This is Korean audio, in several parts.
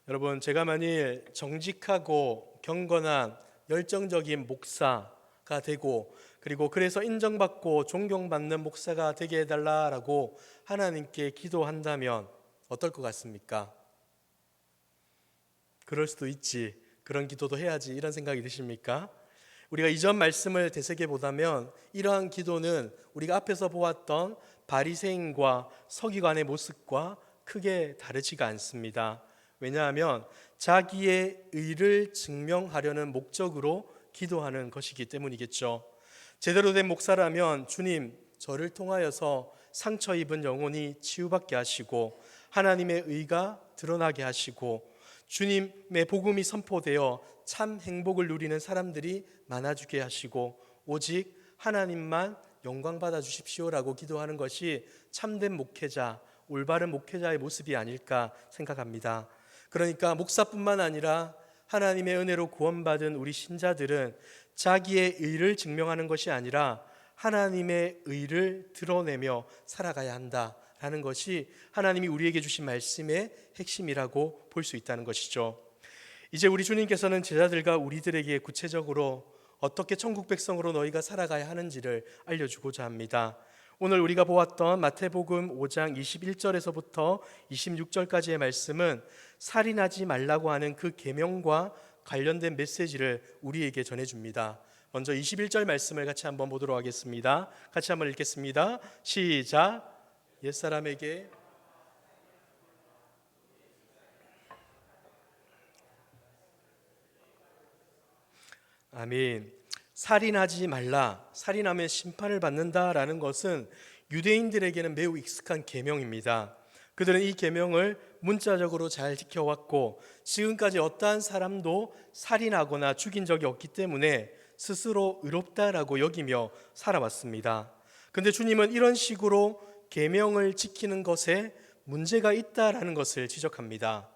여러분, 제가 만일 정직하고 경건한 열정적인 목사가 되고, 그리고 그래서 인정받고 존경받는 목사가 되게 해달라라고 하나님께 기도한다면 어떨 것 같습니까? 그럴 수도 있지, 그런 기도도 해야지, 이런 생각이 드십니까? 우리가 이전 말씀을 되새겨 보다면 이러한 기도는 우리가 앞에서 보았던 바리새인과 서기관의 모습과 크게 다르지가 않습니다. 왜냐하면 자기의 의를 증명하려는 목적으로 기도하는 것이기 때문이겠죠. 제대로 된 목사라면 주님, 저를 통하여서 상처 입은 영혼이 치유받게 하시고 하나님의 의가 드러나게 하시고 주님의 복음이 선포되어 참 행복을 누리는 사람들이 많아지게 하시고 오직 하나님만 영광 받아 주십시오라고 기도하는 것이 참된 목회자, 올바른 목회자의 모습이 아닐까 생각합니다. 그러니까 목사뿐만 아니라 하나님의 은혜로 구원받은 우리 신자들은 자기의 의를 증명하는 것이 아니라 하나님의 의를 드러내며 살아가야 한다라는 것이 하나님이 우리에게 주신 말씀의 핵심이라고 볼 수 있다는 것이죠. 이제 우리 주님께서는 제자들과 우리들에게 구체적으로 어떻게 천국 백성으로 너희가 살아가야 하는지를 알려주고자 합니다. 오늘 우리가 보았던 마태복음 5장 21절에서부터 26절까지의 말씀은 살인하지 말라고 하는 그 계명과 관련된 메시지를 우리에게 전해줍니다. 먼저 21절 말씀을 같이 한번 보도록 하겠습니다. 같이 한번 읽겠습니다. 시작. 옛사람에게 아멘. 살인하지 말라, 살인하면 심판을 받는다라는 것은 유대인들에게는 매우 익숙한 계명입니다. 그들은 이 계명을 문자적으로 잘 지켜왔고 지금까지 어떠한 사람도 살인하거나 죽인 적이 없기 때문에 스스로 의롭다라고 여기며 살아왔습니다. 그런데 주님은 이런 식으로 계명을 지키는 것에 문제가 있다라는 것을 지적합니다.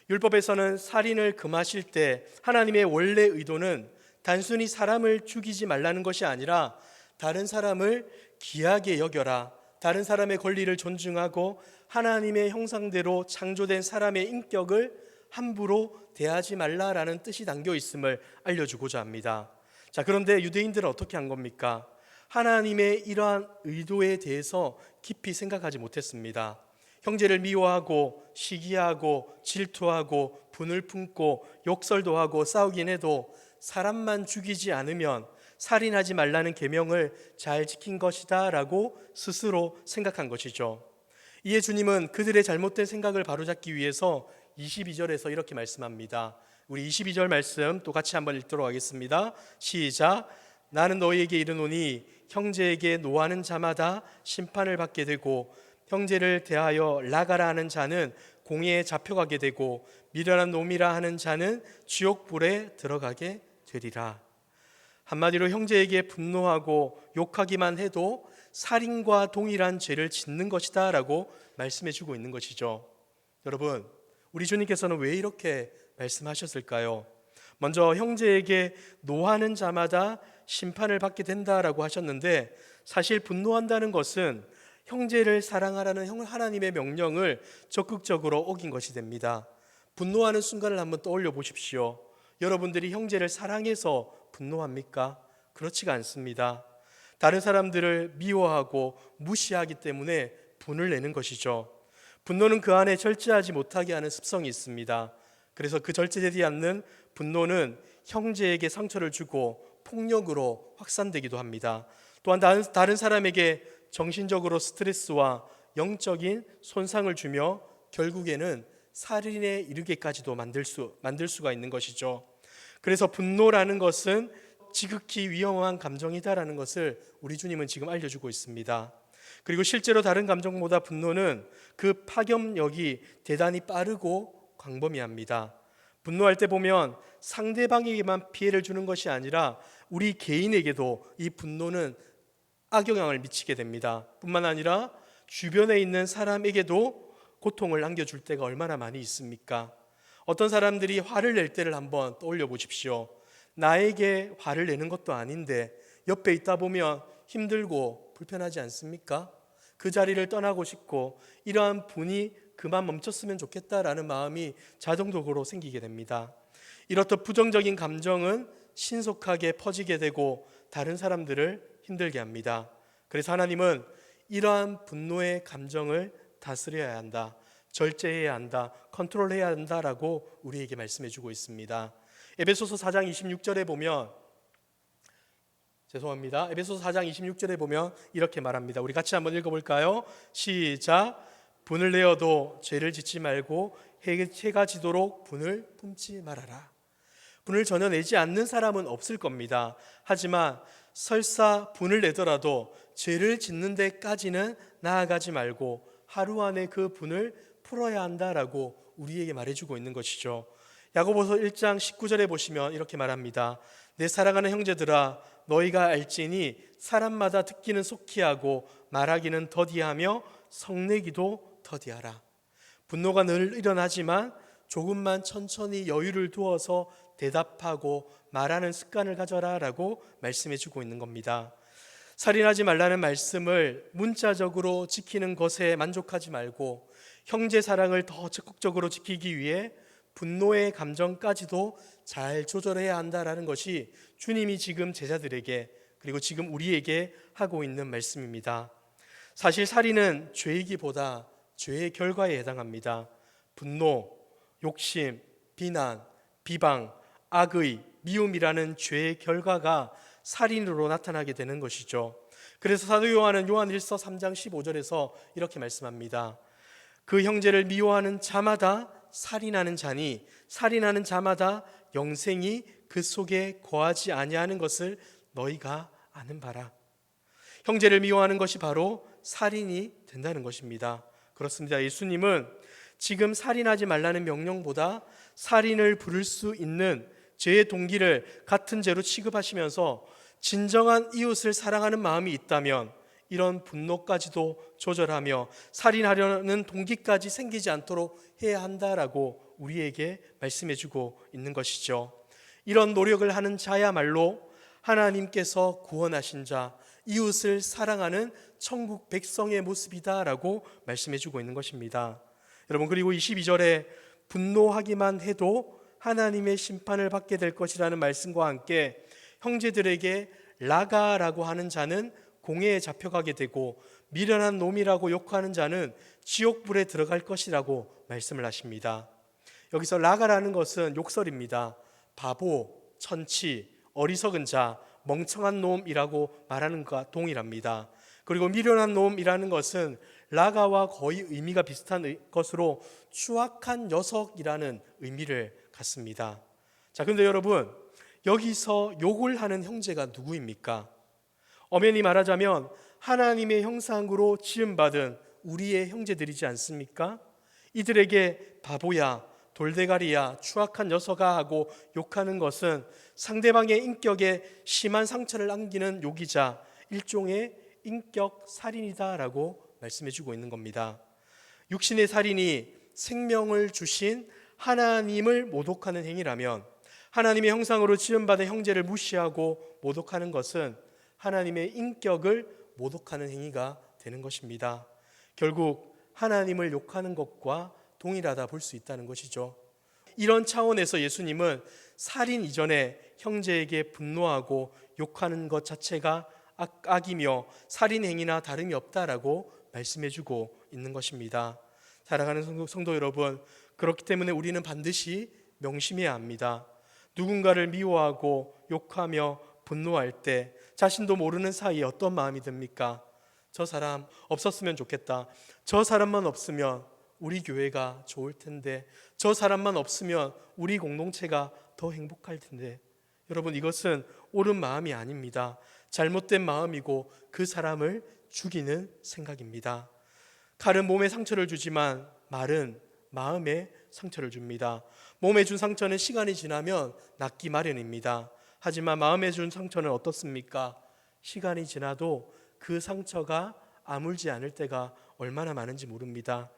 율법에서는 살인을 금하실 때 하나님의 원래 의도는 단순히 사람을 죽이지 말라는 것이 아니라 다른 사람을 귀하게 여겨라, 다른 사람의 권리를 존중하고 하나님의 형상대로 창조된 사람의 인격을 함부로 대하지 말라라는 뜻이 담겨 있음을 알려주고자 합니다. 자, 그런데 유대인들은 어떻게 한 겁니까? 하나님의 이러한 의도에 대해서 깊이 생각하지 못했습니다. 형제를 미워하고 시기하고 질투하고 분을 품고 욕설도 하고 싸우긴 해도 사람만 죽이지 않으면 살인하지 말라는 계명을 잘 지킨 것이다 라고 스스로 생각한 것이죠. 이에 주님은 그들의 잘못된 생각을 바로잡기 위해서 22절에서 이렇게 말씀합니다. 우리 22절 말씀 또 같이 한번 읽도록 하겠습니다. 시작. 나는 너희에게 이르노니 형제에게 노하는 자마다 심판을 받게 되고 형제를 대하여 나가라 하는 자는 공회에 잡혀가게 되고 미련한 놈이라 하는 자는 지옥불에 들어가게 되리라. 한마디로 형제에게 분노하고 욕하기만 해도 살인과 동일한 죄를 짓는 것이다 라고 말씀해 주고 있는 것이죠. 여러분, 우리 주님께서는 왜 이렇게 말씀하셨을까요? 먼저 형제에게 노하는 자마다 심판을 받게 된다라고 하셨는데, 사실 분노한다는 것은 형제를 사랑하라는 하나님의 명령을 적극적으로 어긴 것이 됩니다. 분노하는 순간을 한번 떠올려 보십시오. 여러분들이 형제를 사랑해서 분노합니까? 그렇지가 않습니다. 다른 사람들을 미워하고 무시하기 때문에 분을 내는 것이죠. 분노는 그 안에 절제하지 못하게 하는 습성이 있습니다. 그래서 그 절제되지 않는 분노는 형제에게 상처를 주고 폭력으로 확산되기도 합니다. 또한 다른 사람에게 정신적으로 스트레스와 영적인 손상을 주며 결국에는 살인에 이르게까지도 만들 수가 있는 것이죠. 그래서 분노라는 것은 지극히 위험한 감정이다라는 것을 우리 주님은 지금 알려주고 있습니다. 그리고 실제로 다른 감정보다 분노는 그 파급력이 대단히 빠르고 광범위합니다. 분노할 때 보면 상대방에게만 피해를 주는 것이 아니라 우리 개인에게도 이 분노는 악영향을 미치게 됩니다. 뿐만 아니라 주변에 있는 사람에게도 고통을 안겨줄 때가 얼마나 많이 있습니까? 어떤 사람들이 화를 낼 때를 한번 떠올려 보십시오. 나에게 화를 내는 것도 아닌데 옆에 있다 보면 힘들고 불편하지 않습니까? 그 자리를 떠나고 싶고 이러한 분이 그만 멈췄으면 좋겠다라는 마음이 자동적으로 생기게 됩니다. 이렇듯 부정적인 감정은 신속하게 퍼지게 되고 다른 사람들을 힘들게 합니다. 그래서 하나님은 이러한 분노의 감정을 다스려야 한다, 절제해야 한다, 컨트롤해야 한다라고 우리에게 말씀해 주고 있습니다. 에베소서 4장 26절에 보면 에베소서 4장 26절에 보면 이렇게 말합니다. 우리 같이 한번 읽어볼까요? 시작. 분을 내어도 죄를 짓지 말고 해가 지도록 분을 품지 말아라. 분을 전혀 내지 않는 사람은 없을 겁니다. 하지만 설사 분을 내더라도 죄를 짓는 데까지는 나아가지 말고 하루 안에 그 분을 풀어야 한다라고 우리에게 말해주고 있는 것이죠. 야고보서 1장 19절에 보시면 이렇게 말합니다. 내 사랑하는 형제들아, 너희가 알지니 사람마다 듣기는 속히 하고 말하기는 더디하며 성내기도 더디하라. 분노가 늘 일어나지만 조금만 천천히 여유를 두어서 대답하고 말하는 습관을 가져라 라고 말씀해 주고 있는 겁니다. 살인하지 말라는 말씀을 문자적으로 지키는 것에 만족하지 말고 형제 사랑을 더 적극적으로 지키기 위해 분노의 감정까지도 잘 조절해야 한다라는 것이 주님이 지금 제자들에게 그리고 지금 우리에게 하고 있는 말씀입니다. 사실 살인은 죄이기보다 죄의 결과에 해당합니다. 분노, 욕심, 비난, 비방, 악의, 미움이라는 죄의 결과가 살인으로 나타나게 되는 것이죠. 그래서 사도 요한은 요한 1서 3장 15절에서 이렇게 말씀합니다. 그 형제를 미워하는 자마다 살인하는 자니 살인하는 자마다 영생이 그 속에 거하지 아니하는 것을 너희가 아는 바라. 형제를 미워하는 것이 바로 살인이 된다는 것입니다. 그렇습니다. 예수님은 지금 살인하지 말라는 명령보다 살인을 부를 수 있는 죄의 동기를 같은 죄로 취급하시면서 진정한 이웃을 사랑하는 마음이 있다면 이런 분노까지도 조절하며 살인하려는 동기까지 생기지 않도록 해야 한다라고 우리에게 말씀해 주고 있는 것이죠. 이런 노력을 하는 자야말로 하나님께서 구원하신 자, 이웃을 사랑하는 천국 백성의 모습이다라고 말씀해 주고 있는 것입니다. 여러분, 그리고 22절에 분노하기만 해도 하나님의 심판을 받게 될 것이라는 말씀과 함께 형제들에게 라가라고 하는 자는 공회에 잡혀가게 되고 미련한 놈이라고 욕하는 자는 지옥불에 들어갈 것이라고 말씀을 하십니다. 여기서 라가라는 것은 욕설입니다. 바보, 천치, 어리석은 자, 멍청한 놈이라고 말하는 것과 동일합니다. 그리고 미련한 놈이라는 것은 라가와 거의 의미가 비슷한 것으로 추악한 녀석이라는 의미를 갖습니다. 자, 그런데 여러분, 여기서 욕을 하는 형제가 누구입니까? 엄연히 말하자면 하나님의 형상으로 지음받은 우리의 형제들이지 않습니까? 이들에게 바보야, 돌대가리야, 추악한 녀석아 하고 욕하는 것은 상대방의 인격에 심한 상처를 안기는 욕이자 일종의 인격 살인이다라고 말씀해 주고 있는 겁니다. 육신의 살인이 생명을 주신 하나님을 모독하는 행위라면 하나님의 형상으로 지음받은 형제를 무시하고 모독하는 것은 하나님의 인격을 모독하는 행위가 되는 것입니다. 결국 하나님을 욕하는 것과 동일하다 볼 수 있다는 것이죠. 이런 차원에서 예수님은 살인 이전에 형제에게 분노하고 욕하는 것 자체가 악이며 살인 행위나 다름이 없다라고 말씀해주고 있는 것입니다. 사랑하는 성도 여러분, 그렇기 때문에 우리는 반드시 명심해야 합니다. 누군가를 미워하고 욕하며 분노할 때 자신도 모르는 사이에 어떤 마음이 듭니까? 저 사람 없었으면 좋겠다. 저 사람만 없으면 우리 교회가 좋을 텐데, 저 사람만 없으면 우리 공동체가 더 행복할 텐데. 여러분, 이것은 옳은 마음이 아닙니다. 잘못된 마음이고 그 사람을 죽이는 생각입니다. 칼은 몸에 상처를 주지만 말은 마음에 상처를 줍니다. 몸에 준 상처는 시간이 지나면 낫기 마련입니다. 하지만 마음에 준 상처는 어떻습니까? 시간이 지나도 그 상처가 아물지 않을 때가 얼마나 많은지 모릅니다.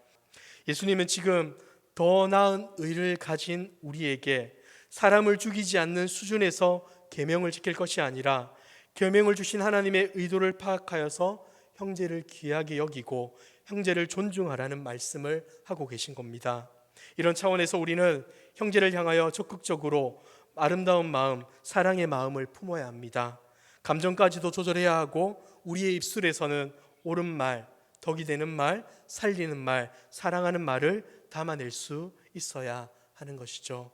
예수님은 지금 더 나은 의를 가진 우리에게 사람을 죽이지 않는 수준에서 계명을 지킬 것이 아니라 계명을 주신 하나님의 의도를 파악하여서 형제를 귀하게 여기고 형제를 존중하라는 말씀을 하고 계신 겁니다. 이런 차원에서 우리는 형제를 향하여 적극적으로 아름다운 마음, 사랑의 마음을 품어야 합니다. 감정까지도 조절해야 하고 우리의 입술에서는 옳은 말, 덕이 되는 말, 살리는 말, 사랑하는 말을 담아낼 수 있어야 하는 것이죠.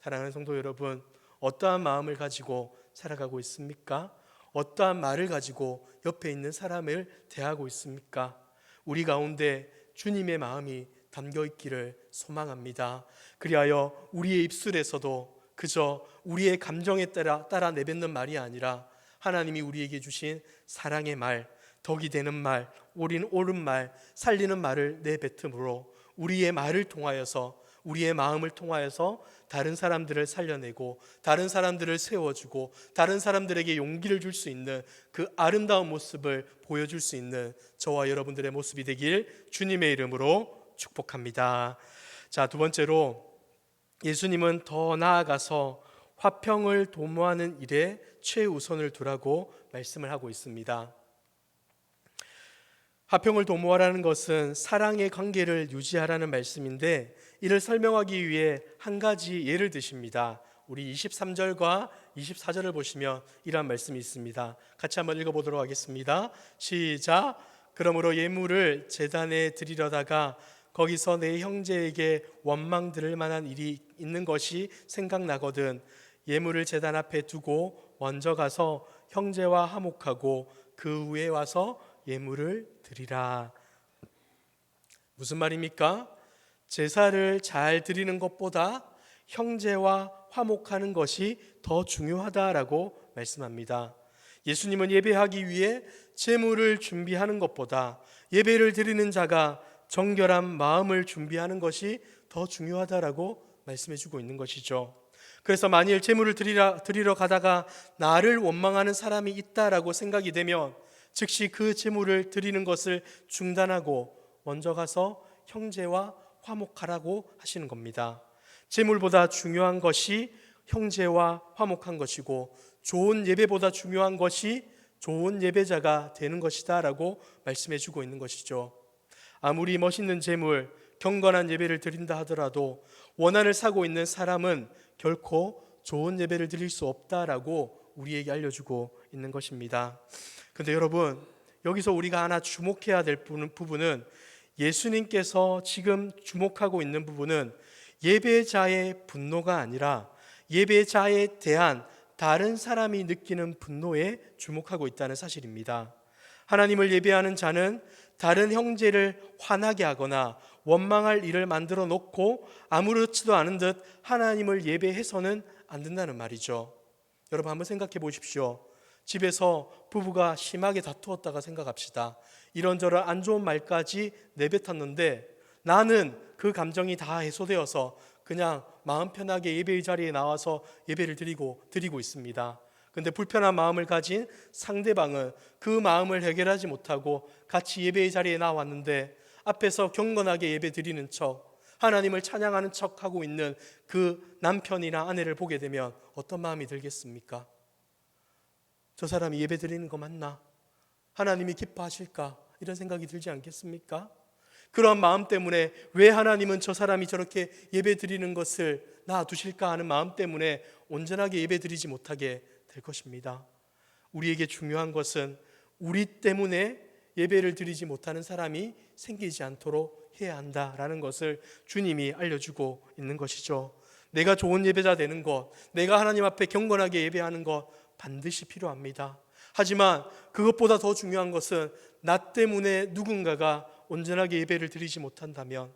사랑하는 성도 여러분, 어떠한 마음을 가지고 살아가고 있습니까? 어떠한 말을 가지고 옆에 있는 사람을 대하고 있습니까? 우리 가운데 주님의 마음이 담겨 있기를 소망합니다. 그리하여 우리의 입술에서도 그저 우리의 감정에 따라 내뱉는 말이 아니라 하나님이 우리에게 주신 사랑의 말, 덕이 되는 말, 옳은 말, 살리는 말을 내뱉음으로 우리의 말을 통하여서, 우리의 마음을 통하여서 다른 사람들을 살려내고 다른 사람들을 세워주고 다른 사람들에게 용기를 줄 수 있는 그 아름다운 모습을 보여줄 수 있는 저와 여러분들의 모습이 되길 주님의 이름으로 축복합니다. 자, 두 번째로 예수님은 더 나아가서 화평을 도모하는 일에 최우선을 두라고 말씀을 하고 있습니다. 화평을 도모하라는 것은 사랑의 관계를 유지하라는 말씀인데, 이를 설명하기 위해 한 가지 예를 드십니다. 우리 23절과 24절을 보시면 이러한 말씀이 있습니다. 같이 한번 읽어보도록 하겠습니다. 시작. 그러므로 예물을 제단에 드리려다가 거기서 내 형제에게 원망 들을 만한 일이 있는 것이 생각나거든 예물을 제단 앞에 두고 먼저 가서 형제와 화목하고 그 후에 와서 예물을 드리라. 무슨 말입니까? 제사를 잘 드리는 것보다 형제와 화목하는 것이 더 중요하다라고 말씀합니다. 예수님은 예배하기 위해 제물을 준비하는 것보다 예배를 드리는 자가 정결한 마음을 준비하는 것이 더 중요하다라고 말씀해 주고 있는 것이죠. 그래서 만일 제물을 드리러 가다가 나를 원망하는 사람이 있다라고 생각이 되면 즉시 그 제물을 드리는 것을 중단하고 먼저 가서 형제와 화목하라고 하시는 겁니다. 제물보다 중요한 것이 형제와 화목한 것이고 좋은 예배보다 중요한 것이 좋은 예배자가 되는 것이다 라고 말씀해 주고 있는 것이죠. 아무리 멋있는 제물, 경건한 예배를 드린다 하더라도 원한을 사고 있는 사람은 결코 좋은 예배를 드릴 수 없다라고 우리에게 알려주고 있는 것입니다. 그런데 여러분, 여기서 우리가 하나 주목해야 될 부분은, 예수님께서 지금 주목하고 있는 부분은 예배자의 분노가 아니라 예배자에 대한 다른 사람이 느끼는 분노에 주목하고 있다는 사실입니다. 하나님을 예배하는 자는 다른 형제를 화나게 하거나 원망할 일을 만들어 놓고 아무렇지도 않은 듯 하나님을 예배해서는 안 된다는 말이죠. 여러분 한번 생각해 보십시오. 집에서 부부가 심하게 다투었다가 생각합시다. 이런저런 안 좋은 말까지 내뱉었는데 나는 그 감정이 다 해소되어서 그냥 마음 편하게 예배의 자리에 나와서 예배를 드리고 있습니다. 그런데 불편한 마음을 가진 상대방은 그 마음을 해결하지 못하고 같이 예배의 자리에 나왔는데 앞에서 경건하게 예배 드리는 척, 하나님을 찬양하는 척 하고 있는 그 남편이나 아내를 보게 되면 어떤 마음이 들겠습니까? 저 사람이 예배 드리는 거 맞나? 하나님이 기뻐하실까? 이런 생각이 들지 않겠습니까? 그런 마음 때문에 왜 하나님은 저 사람이 저렇게 예배 드리는 것을 놔두실까 하는 마음 때문에 온전하게 예배 드리지 못하게 될 것입니다. 우리에게 중요한 것은 우리 때문에 예배를 드리지 못하는 사람이 생기지 않도록 해야 한다라는 것을 주님이 알려주고 있는 것이죠. 내가 좋은 예배자 되는 것, 내가 하나님 앞에 경건하게 예배하는 것 반드시 필요합니다. 하지만 그것보다 더 중요한 것은 나 때문에 누군가가 온전하게 예배를 드리지 못한다면,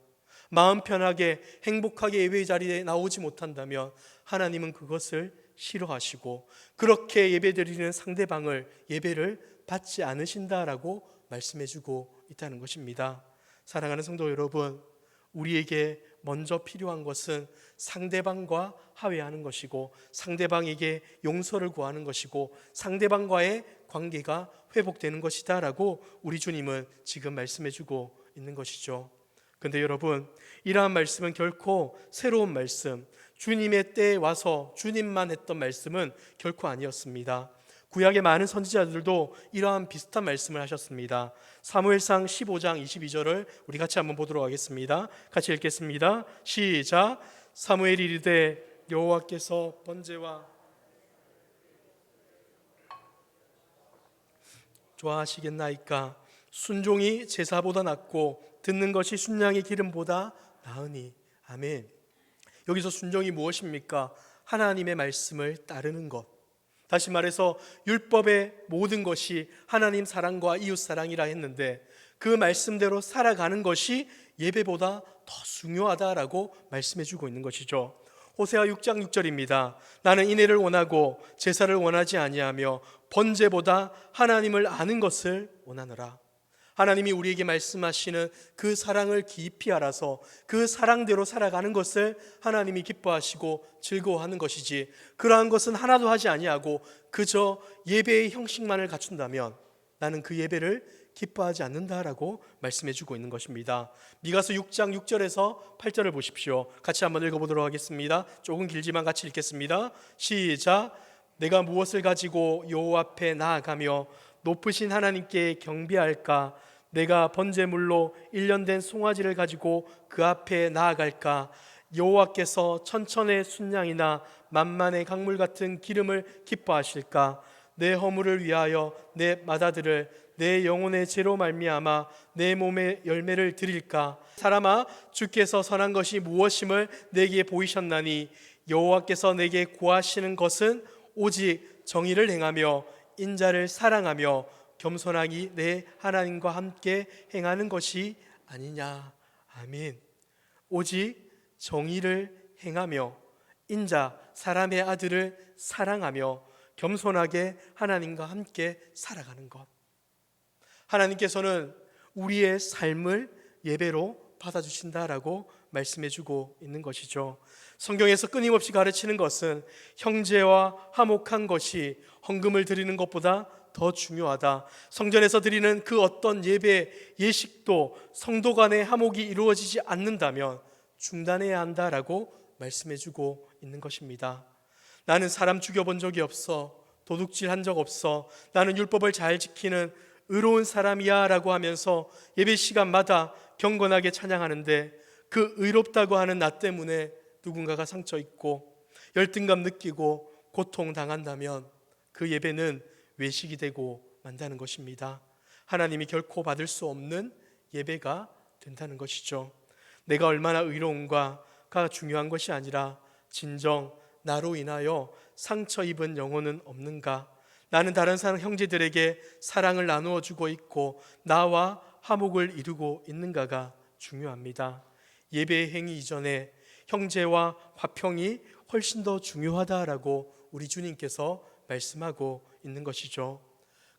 마음 편하게 행복하게 예배의 자리에 나오지 못한다면 하나님은 그것을 싫어하시고 그렇게 예배드리는 상대방을 예배를 받지 않으신다라고 말씀해주고 있다는 것입니다. 사랑하는 성도 여러분, 우리에게 먼저 필요한 것은 상대방과 화해하는 것이고 상대방에게 용서를 구하는 것이고 상대방과의 관계가 회복되는 것이다 라고 우리 주님은 지금 말씀해주고 있는 것이죠. 그런데 여러분, 이러한 말씀은 결코 새로운 말씀, 주님의 때에 와서 주님만 했던 말씀은 결코 아니었습니다. 구약의 많은 선지자들도 이러한 비슷한 말씀을 하셨습니다. 사무엘상 15장 22절을 우리 같이 한번 보도록 하겠습니다. 같이 읽겠습니다. 시작. 사무엘이 이르되 여호와께서 번제와 좋아하시겠나이까? 순종이 제사보다 낫고 듣는 것이 순양의 기름보다 나으니. 아멘. 여기서 순종이 무엇입니까? 하나님의 말씀을 따르는 것. 다시 말해서 율법의 모든 것이 하나님 사랑과 이웃 사랑이라 했는데 그 말씀대로 살아가는 것이 예배보다 더 중요하다라고 말씀해 주고 있는 것이죠. 호세아 6장 6절입니다. 나는 인애를 원하고 제사를 원하지 아니하며 번제보다 하나님을 아는 것을 원하노라. 하나님이 우리에게 말씀하시는 그 사랑을 깊이 알아서 그 사랑대로 살아가는 것을 하나님이 기뻐하시고 즐거워하는 것이지, 그러한 것은 하나도 하지 아니하고 그저 예배의 형식만을 갖춘다면 나는 그 예배를 기뻐하지 않는다라고 말씀해 주고 있는 것입니다. 미가서 6장 6절에서 8절을 보십시오. 같이 한번 읽어보도록 하겠습니다. 조금 길지만 같이 읽겠습니다. 시작. 내가 무엇을 가지고 여호와 앞에 나아가며 높으신 하나님께 경배할까? 내가 번제물로 1년 된 송아지를 가지고 그 앞에 나아갈까? 여호와께서 천천의 순양이나 만만의 강물 같은 기름을 기뻐하실까? 내 허물을 위하여 내 맏아들을 내 영혼의 죄로 말미암아 내 몸의 열매를 드릴까? 사람아, 주께서 선한 것이 무엇임을 내게 보이셨나니 여호와께서 내게 구하시는 것은 오직 정의를 행하며 인자를 사랑하며 겸손하기 내 하나님과 함께 행하는 것이 아니냐. 아멘. 오직 정의를 행하며 인자, 사람의 아들을 사랑하며 겸손하게 하나님과 함께 살아가는 것. 하나님께서는 우리의 삶을 예배로 받아주신다라고 말씀해주고 있는 것이죠. 성경에서 끊임없이 가르치는 것은 형제와 화목한 것이 헌금을 드리는 것보다 더 중요하다. 성전에서 드리는 그 어떤 예배, 예식도 성도 간의 화목이 이루어지지 않는다면 중단해야 한다라고 말씀해주고 있는 것입니다. 나는 사람 죽여본 적이 없어, 도둑질한 적 없어, 나는 율법을 잘 지키는 의로운 사람이야 라고 하면서 예배 시간마다 경건하게 찬양하는데 그 의롭다고 하는 나 때문에 누군가가 상처 입고 열등감 느끼고 고통당한다면 그 예배는 외식이 되고 만다는 것입니다. 하나님이 결코 받을 수 없는 예배가 된다는 것이죠. 내가 얼마나 의로운가가 중요한 것이 아니라 진정 나로 인하여 상처 입은 영혼은 없는가? 나는 다른 사람 형제들에게 사랑을 나누어 주고 있고 나와 화목을 이루고 있는가가 중요합니다. 예배의 행위 이전에 형제와 화평이 훨씬 더 중요하다라고 우리 주님께서 말씀하고 있는 것이죠.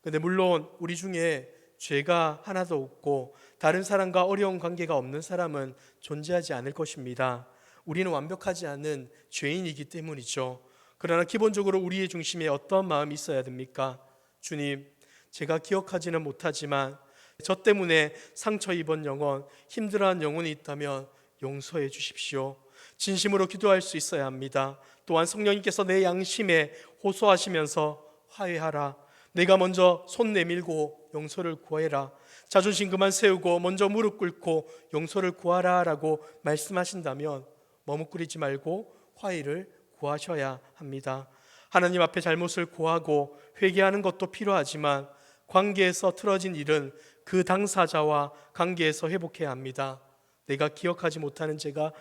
그런데 물론 우리 중에 죄가 하나도 없고 다른 사람과 어려운 관계가 없는 사람은 존재하지 않을 것입니다. 우리는 완벽하지 않은 죄인이기 때문이죠. 그러나 기본적으로 우리의 중심에 어떤 마음이 있어야 됩니까? 주님, 제가 기억하지는 못하지만 저 때문에 상처 입은 영혼, 힘들어한 영혼이 있다면 용서해 주십시오. 진심으로 기도할 수 있어야 합니다. 또한 성령님께서 내 양심에 호소하시면서 화해하라. 내가 먼저 손 내밀고 용서를 구해라. 자존심 그만 세우고 먼저 무릎 꿇고 용서를 구하라 라고 말씀하신다면 머뭇거리지 말고 화해를 구하셔야 합니다. 하나님 앞에 잘못을 고하고 회개하는 것도 필요하지만 관계에서 틀어진 일은 그 당사자와 관계에서 회복해야 합니다. 내가 기억하지 못하는 죄가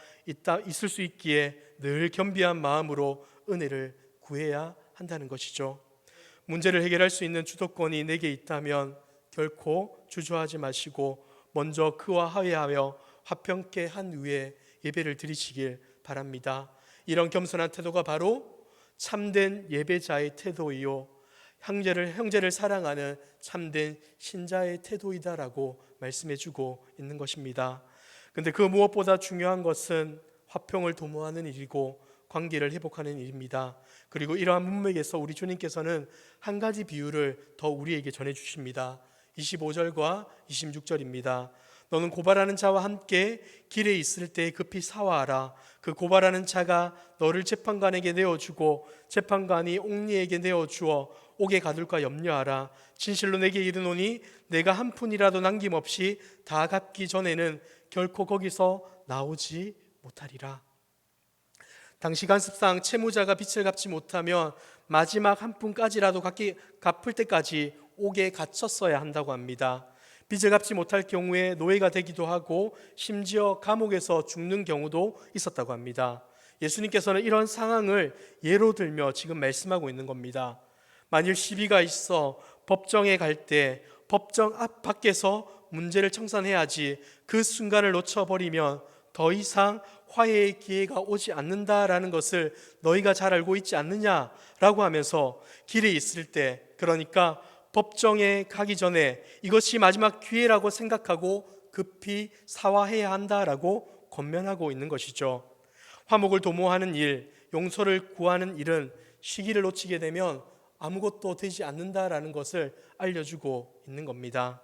있을 수 있기에 늘 겸비한 마음으로 은혜를 구해야 한다는 것이죠. 문제를 해결할 수 있는 주도권이 내게 있다면 결코 주저하지 마시고 먼저 그와 화해하여 화평케 한 후에 예배를 드리시길 바랍니다. 이런 겸손한 태도가 바로 참된 예배자의 태도이요 형제를 사랑하는 참된 신자의 태도이다라고 말씀해주고 있는 것입니다. 그런데 그 무엇보다 중요한 것은 화평을 도모하는 일이고 관계를 회복하는 일입니다. 그리고 이러한 문맥에서 우리 주님께서는 한 가지 비유를 더 우리에게 전해주십니다. 25절과 26절입니다. 너는 고발하는 자와 함께 길에 있을 때 급히 사화하라. 그 고발하는 자가 너를 재판관에게 내어주고 재판관이 옥리에게 내어주어 옥에 가둘까 염려하라. 진실로 내게 이르노니 내가 한 푼이라도 남김없이 다 갚기 전에는 결코 거기서 나오지 못하리라. 당시 관습상 채무자가 빚을 갚지 못하면 마지막 한 푼까지라도 갚을 때까지 옥에 갇혔어야 한다고 합니다. 빚을 갚지 못할 경우에 노예가 되기도 하고 심지어 감옥에서 죽는 경우도 있었다고 합니다. 예수님께서는 이런 상황을 예로 들며 지금 말씀하고 있는 겁니다. 만일 시비가 있어 법정에 갈 때 법정 앞 밖에서 문제를 청산해야지 그 순간을 놓쳐버리면 더 이상 화해의 기회가 오지 않는다라는 것을 너희가 잘 알고 있지 않느냐라고 하면서 길에 있을 때, 그러니까 법정에 가기 전에 이것이 마지막 기회라고 생각하고 급히 사화해야 한다라고 권면하고 있는 것이죠. 화목을 도모하는 일, 용서를 구하는 일은 시기를 놓치게 되면 아무것도 되지 않는다라는 것을 알려주고 있는 겁니다.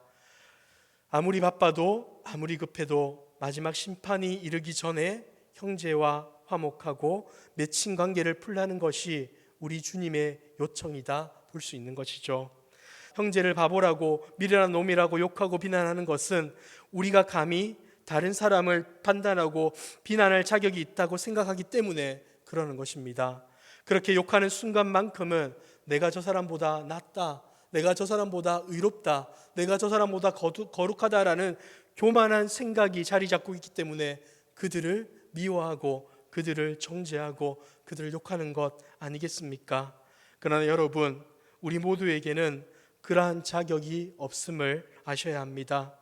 아무리 바빠도 아무리 급해도 마지막 심판이 이르기 전에 형제와 화목하고 맺힌 관계를 풀라는 것이 우리 주님의 요청이다 볼 수 있는 것이죠. 형제를 바보라고 미련한 놈이라고 욕하고 비난하는 것은 우리가 감히 다른 사람을 판단하고 비난할 자격이 있다고 생각하기 때문에 그러는 것입니다. 그렇게 욕하는 순간만큼은 내가 저 사람보다 낫다, 내가 저 사람보다 의롭다, 내가 저 사람보다 거룩하다라는 교만한 생각이 자리 잡고 있기 때문에 그들을 미워하고 그들을 정죄하고 그들을 욕하는 것 아니겠습니까? 그러나 여러분, 우리 모두에게는 그러한 자격이 없음을 아셔야 합니다.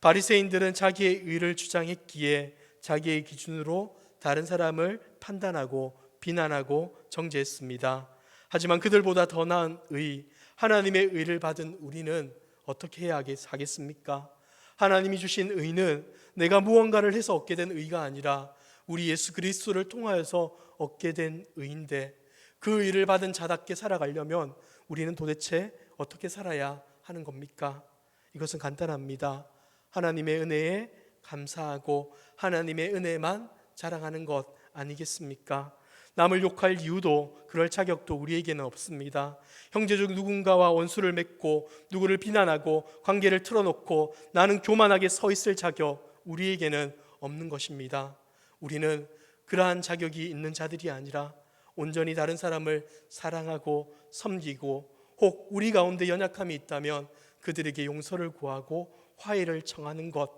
바리새인들은 자기의 의를 주장했기에 자기의 기준으로 다른 사람을 판단하고 비난하고 정죄했습니다. 하지만 그들보다 더 나은 의, 하나님의 의를 받은 우리는 어떻게 해야 하겠습니까? 하나님이 주신 의는 내가 무언가를 해서 얻게 된 의가 아니라 우리 예수 그리스도를 통하여서 얻게 된 의인데, 그 의를 받은 자답게 살아가려면 우리는 도대체 어떻게 살아야 하는 겁니까? 이것은 간단합니다. 하나님의 은혜에 감사하고 하나님의 은혜만 자랑하는 것 아니겠습니까? 남을 욕할 이유도 그럴 자격도 우리에게는 없습니다. 형제 중 누군가와 원수를 맺고 누구를 비난하고 관계를 틀어놓고 나는 교만하게 서 있을 자격 우리에게는 없는 것입니다. 우리는 그러한 자격이 있는 자들이 아니라 온전히 다른 사람을 사랑하고 섬기고 혹 우리 가운데 연약함이 있다면 그들에게 용서를 구하고 화해를 청하는 것,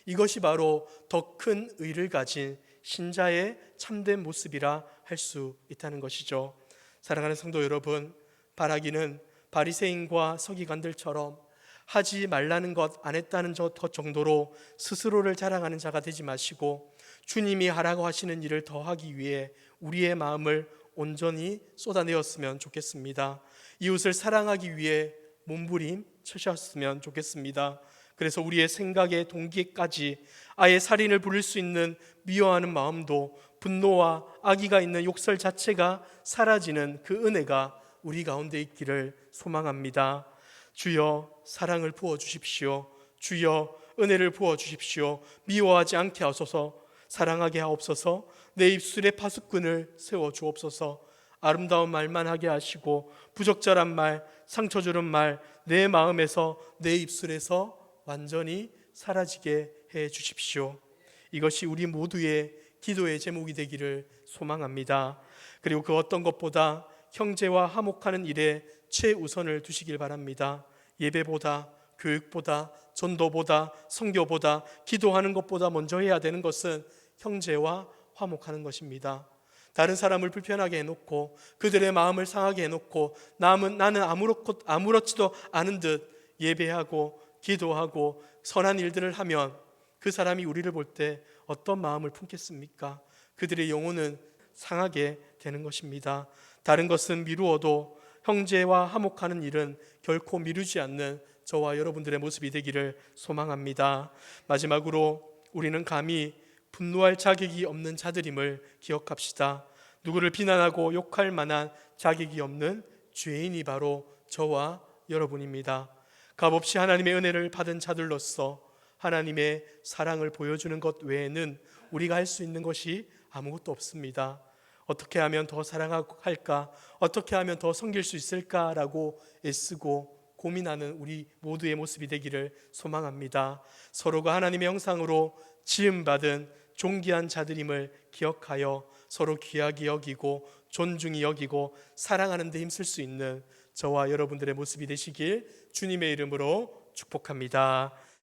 이것이 바로 더 큰 의를 가진 신자의 참된 모습이라 할 수 있다는 것이죠. 사랑하는 성도 여러분, 바라기는 바리새인과 서기관들처럼 하지 말라는 것 안 했다는 것 정도로 스스로를 자랑하는 자가 되지 마시고 주님이 하라고 하시는 일을 더 하기 위해 우리의 마음을 온전히 쏟아내었으면 좋겠습니다. 이웃을 사랑하기 위해 몸부림 쳐셨으면 좋겠습니다. 그래서 우리의 생각의 동기까지 아예 살인을 부릴 수 있는 미워하는 마음도 분노와 악의가 있는 욕설 자체가 사라지는 그 은혜가 우리 가운데 있기를 소망합니다. 주여 사랑을 부어주십시오. 주여 은혜를 부어주십시오. 미워하지 않게 하소서. 사랑하게 하옵소서. 내 입술에 파수꾼을 세워주옵소서. 아름다운 말만 하게 하시고 부적절한 말, 상처 주는 말 내 마음에서 내 입술에서 완전히 사라지게 해 주십시오. 이것이 우리 모두의 기도의 제목이 되기를 소망합니다. 그리고 그 어떤 것보다 형제와 화목하는 일에 최우선을 두시길 바랍니다. 예배보다, 교육보다, 전도보다, 선교보다, 기도하는 것보다 먼저 해야 되는 것은 형제와 화목하는 것입니다. 다른 사람을 불편하게 해놓고 그들의 마음을 상하게 해놓고 나는 아무렇지도 않은 듯 예배하고 기도하고 선한 일들을 하면 그 사람이 우리를 볼 때 어떤 마음을 품겠습니까? 그들의 영혼은 상하게 되는 것입니다. 다른 것은 미루어도 형제와 화목하는 일은 결코 미루지 않는 저와 여러분들의 모습이 되기를 소망합니다. 마지막으로 우리는 감히 분노할 자격이 없는 자들임을 기억합시다. 누구를 비난하고 욕할 만한 자격이 없는 죄인이 바로 저와 여러분입니다. 값없이 하나님의 은혜를 받은 자들로서 하나님의 사랑을 보여주는 것 외에는 우리가 할 수 있는 것이 아무것도 없습니다. 어떻게 하면 더 사랑할까? 어떻게 하면 더 섬길 수 있을까라고 애쓰고 고민하는 우리 모두의 모습이 되기를 소망합니다. 서로가 하나님의 형상으로 지음받은 존귀한 자들임을 기억하여 서로 귀하게 여기고 존중히 여기고 사랑하는 데 힘쓸 수 있는 저와 여러분들의 모습이 되시길 주님의 이름으로 축복합니다.